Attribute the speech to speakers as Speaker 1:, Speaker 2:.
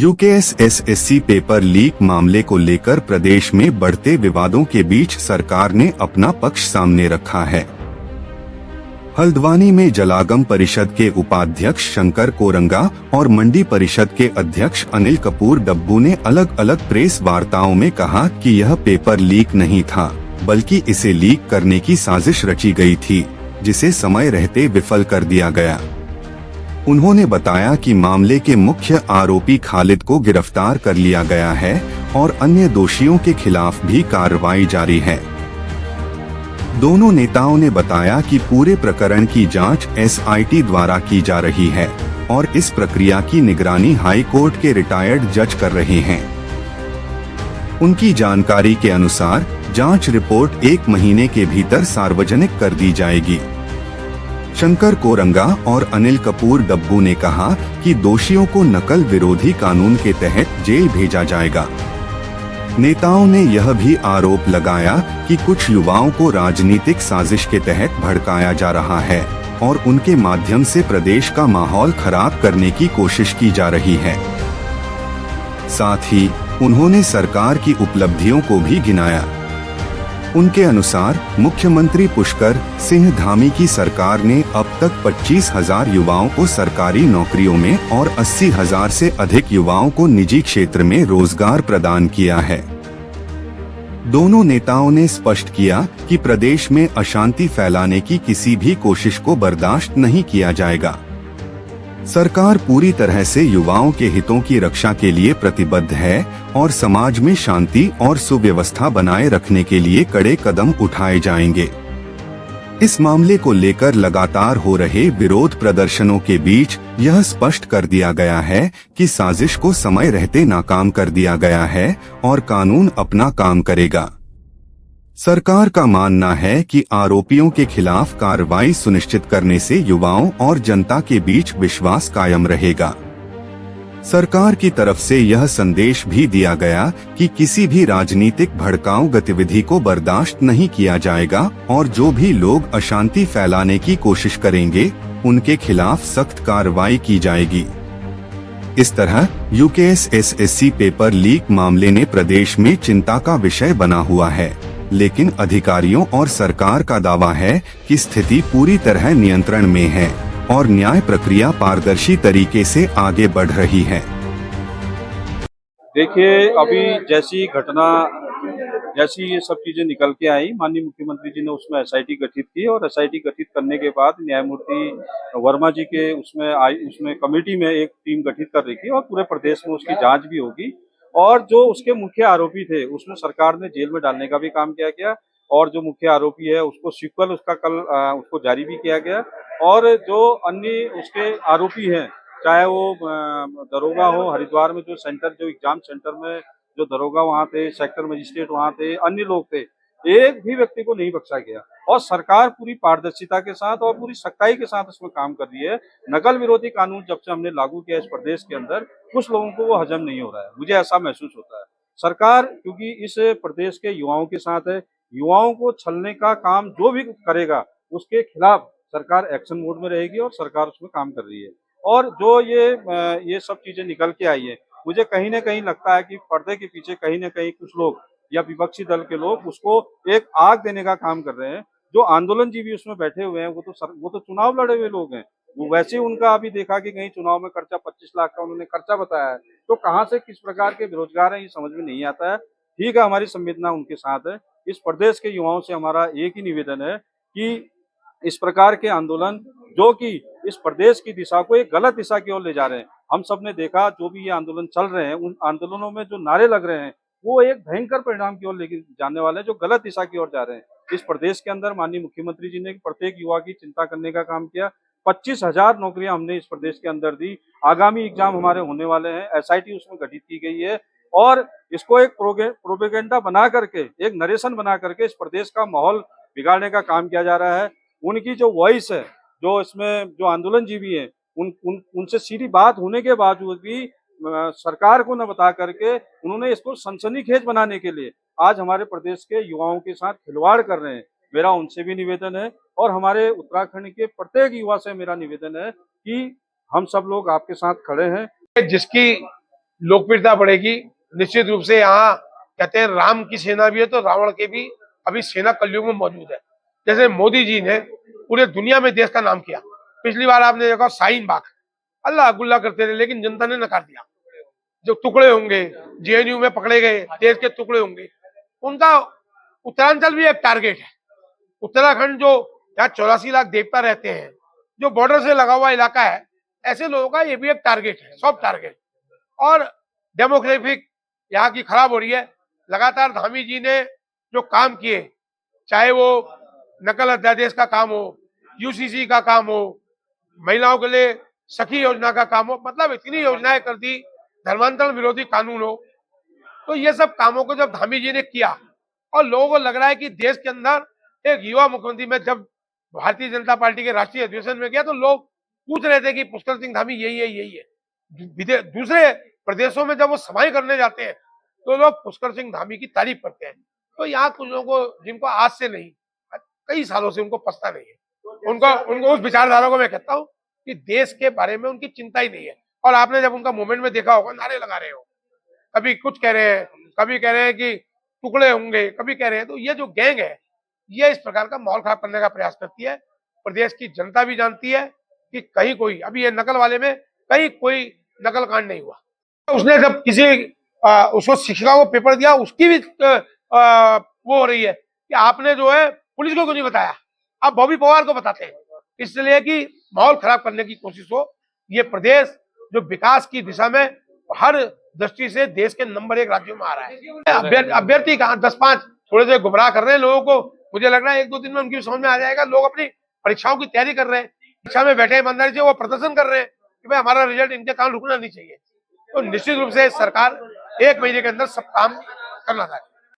Speaker 1: UKSSSC paper leak मामले को लेकर प्रदेश में बढ़ते विवादों के बीच सरकार ने अपना पक्ष सामने रखा है। हल्द्वानी में जलागम परिषद के उपाध्यक्ष शंकर कोरंगा और मंडी परिषद के अध्यक्ष अनिल कपूर डब्बू ने अलग अलग प्रेस वार्ताओं में कहा कि यह पेपर लीक नहीं था, बल्कि इसे लीक करने की साजिश रची गई थी, जिसे समय रहते विफल कर दिया गया। उन्होंने बताया कि मामले के मुख्य आरोपी खालिद को गिरफ्तार कर लिया गया है और अन्य दोषियों के खिलाफ भी कार्रवाई जारी है। दोनों नेताओं ने बताया कि पूरे प्रकरण की जांच एसआईटी द्वारा की जा रही है और इस प्रक्रिया की निगरानी हाई कोर्ट के रिटायर्ड जज कर रहे हैं। उनकी जानकारी के अनुसार जांच रिपोर्ट 1 महीने के भीतर सार्वजनिक कर दी जाएगी। शंकर कोरंगा और अनिल कपूर डब्बू ने कहा कि दोषियों को नकल विरोधी कानून के तहत जेल भेजा जाएगा। नेताओं ने यह भी आरोप लगाया कि कुछ युवाओं को राजनीतिक साजिश के तहत भड़काया जा रहा है और उनके माध्यम से प्रदेश का माहौल खराब करने की कोशिश की जा रही है। साथ ही उन्होंने सरकार की उपलब्धियों को भी गिनाया। उनके अनुसार मुख्यमंत्री पुष्कर सिंह धामी की सरकार ने अब तक 25,000 युवाओं को सरकारी नौकरियों में और 80,000 से अधिक युवाओं को निजी क्षेत्र में रोजगार प्रदान किया है। दोनों नेताओं ने स्पष्ट किया कि प्रदेश में अशांति फैलाने की किसी भी कोशिश को बर्दाश्त नहीं किया जाएगा। सरकार पूरी तरह से युवाओं के हितों की रक्षा के लिए प्रतिबद्ध है और समाज में शांति और सुव्यवस्था बनाए रखने के लिए कड़े कदम उठाए जाएंगे। इस मामले को लेकर लगातार हो रहे विरोध प्रदर्शनों के बीच यह स्पष्ट कर दिया गया है कि साजिश को समय रहते नाकाम कर दिया गया है और कानून अपना काम करेगा। सरकार का मानना है कि आरोपियों के खिलाफ कार्रवाई सुनिश्चित करने से युवाओं और जनता के बीच विश्वास कायम रहेगा। सरकार की तरफ से यह संदेश भी दिया गया कि किसी भी राजनीतिक भड़काऊ गतिविधि को बर्दाश्त नहीं किया जाएगा और जो भी लोग अशांति फैलाने की कोशिश करेंगे, उनके खिलाफ सख्त कार्रवाई की जाएगी। इस तरह यूकेएसएसएससी पेपर लीक मामले ने प्रदेश में चिंता का विषय बना हुआ है, लेकिन अधिकारियों और सरकार का दावा है कि स्थिति पूरी तरह नियंत्रण में है और न्याय प्रक्रिया पारदर्शी तरीके से आगे बढ़ रही है।
Speaker 2: देखिए, अभी जैसी ये सब चीजें निकल के आई, माननीय मुख्यमंत्री जी ने उसमें एसआईटी गठित की और एसआईटी गठित करने के बाद न्यायमूर्ति वर्मा जी के उसमें कमेटी में एक टीम गठित कर रही थी और पूरे प्रदेश में उसकी जांच भी होगी। और जो उसके मुख्य आरोपी थे उसमें सरकार ने जेल में डालने का भी काम किया गया और जो मुख्य आरोपी है उसको सीक्वल उसका कल उसको जारी भी किया गया। और जो अन्य उसके आरोपी हैं, चाहे वो दरोगा हो, हरिद्वार में जो एग्जाम सेंटर में जो दरोगा वहाँ थे, सेक्टर मजिस्ट्रेट वहाँ थे, अन्य लोग थे, एक भी व्यक्ति को नहीं बख्शा गया। और सरकार पूरी पारदर्शिता के साथ और पूरी सख्ताई के साथ उसमें काम कर रही है। नकल विरोधी कानून जब से हमने लागू किया इस प्रदेश के अंदर, कुछ लोगों को वो हजम नहीं हो रहा है, मुझे ऐसा महसूस होता है। सरकार क्योंकि इस प्रदेश के युवाओं के साथ है, युवाओं को छलने का काम जो भी करेगा उसके खिलाफ सरकार एक्शन मोड में रहेगी और सरकार उसमें काम कर रही है। और जो ये सब चीजें निकल के आई है, मुझे कहीं ना कहीं लगता है कि पर्दे के पीछे कहीं ना कहीं कुछ लोग या विपक्षी दल के लोग उसको एक आग देने का काम कर रहे हैं। जो आंदोलन जी भी उसमें बैठे हुए हैं वो तो चुनाव लड़े हुए लोग हैं। वो वैसे उनका अभी देखा कि कहीं चुनाव में खर्चा 25 लाख का उन्होंने खर्चा बताया है, तो कहाँ से किस प्रकार के बेरोजगार हैं ये समझ में नहीं आता है। ठीक है, हमारी संवेदना उनके साथ है। इस प्रदेश के युवाओं से हमारा एक ही निवेदन है कि इस प्रकार के आंदोलन जो कि इस प्रदेश की दिशा को एक गलत दिशा की ओर ले जा रहे हैं, हम सब ने देखा जो भी ये आंदोलन चल रहे हैं, उन आंदोलनों में जो नारे लग रहे हैं वो एक भयंकर परिणाम की ओर लेके जाने वाले हैं, जो गलत दिशा की ओर जा रहे हैं। इस प्रदेश के अंदर माननीय मुख्यमंत्री जी ने प्रत्येक युवा की चिंता करने का काम किया। 25,000 नौकरियां हमने इस प्रदेश के अंदर दी। आगामी एग्जाम हमारे होने वाले हैं, एसआईटी उसमें गठित की गई है और इसको एक प्रोपेगेंडा बना करके, एक नरेशन बना करके इस प्रदेश का माहौल बिगाड़ने का काम किया जा रहा है। उनकी जो वॉइस है, जो इसमें जो आंदोलनजीवी हैं, उनसे सीधी बात होने के बावजूद भी सरकार को न बता करके उन्होंने इसको सनसनीखेज बनाने के लिए आज हमारे प्रदेश के युवाओं के साथ खिलवाड़ कर रहे हैं। मेरा उनसे भी निवेदन है और हमारे उत्तराखंड के प्रत्येक युवा से मेरा निवेदन है कि हम सब लोग आपके साथ खड़े हैं।
Speaker 3: जिसकी लोकप्रियता बढ़ेगी। निश्चित रूप से यहाँ कहते हैं राम की सेना भी है तो रावण के भी अभी सेना कलयुग में मौजूद है। जैसे मोदी जी ने पूरे दुनिया में देश का नाम किया। पिछली बार आपने देखा शाहीन बाग अल्लाह गुल्ला करते रहे, लेकिन जनता ने नकार दिया। जो टुकड़े होंगे जेएनयू में पकड़े गए देश के टुकड़े होंगे, उनका उत्तरांचल भी एक टारगेट है। उत्तराखंड जो यहाँ 84 लाख देवता रहते हैं, जो बॉर्डर से लगा हुआ इलाका है, ऐसे लोगों का ये भी एक टारगेट है, सॉफ्ट टारगेट। और डेमोग्राफिक यहाँ की खराब हो रही है। लगातार धामी जी ने जो काम किए, चाहे वो नकल अध्यादेश का काम हो, यूसीसी का काम हो, महिलाओं के लिए सखी योजना का काम हो, मतलब इतनी योजनाएं कर दी, धर्मांतरण विरोधी कानून हो, तो ये सब कामों को जब धामी जी ने किया और लोगों को लग रहा है कि देश के अंदर एक युवा मुख्यमंत्री, में जब भारतीय जनता पार्टी के राष्ट्रीय अधिवेशन में गया तो लोग पूछ रहे थे कि पुष्कर सिंह धामी यही है यही है। दूसरे प्रदेशों में जब वो सभाएं करने जाते हैं तो लोग पुष्कर सिंह धामी की तारीफ करते हैं। तो यहाँ कुछ लोगों को, जिनको आज से नहीं कई सालों से उनको पछता नहीं है, उनको उस विचारधारा को मैं कहता हूँ कि देश के बारे में उनकी चिंता ही नहीं है। और आपने जब उनका मूवमेंट में देखा होगा, नारे लगा रहे हो, कभी कुछ कह रहे हैं, कभी कह रहे हैं कि टुकड़े होंगे, कभी कह रहे हैं। तो ये जो गैंग है, ये इस प्रकार का माहौल खराब करने का प्रयास करती है। प्रदेश की जनता भी जानती है कि कहीं कोई, अभी ये नकल वाले में कहीं कोई नकल कांड नहीं हुआ। उसने जब किसी उसको शिक्षिका को पेपर दिया, उसकी भी वो हो रही है कि आपने जो है पुलिस को क्यों नहीं बताया, आप बॉबी पवार को बताते हैं, इसलिए कि माहौल खराब करने की कोशिश हो। ये प्रदेश जो विकास की दिशा में हर दृष्टि से देश के नंबर 1 राज्यों में आ रहा है। अभ्यर्थी कहाँ 10-5 थोड़े से गुमराह कर रहे हैं लोगों को। मुझे लग रहा है 1-2 दिन में उनकी समझ में आ जाएगा। लोग अपनी परीक्षाओं की तैयारी कर रहे हैं, परीक्षा में बैठे ईमानदारी से वो प्रदर्शन कर रहे हैं कि भाई हमारा रिजल्ट इनके कारण रुकना नहीं चाहिए। तो निश्चित रूप से सरकार 1 महीने के अंदर सब काम करना चाहिए।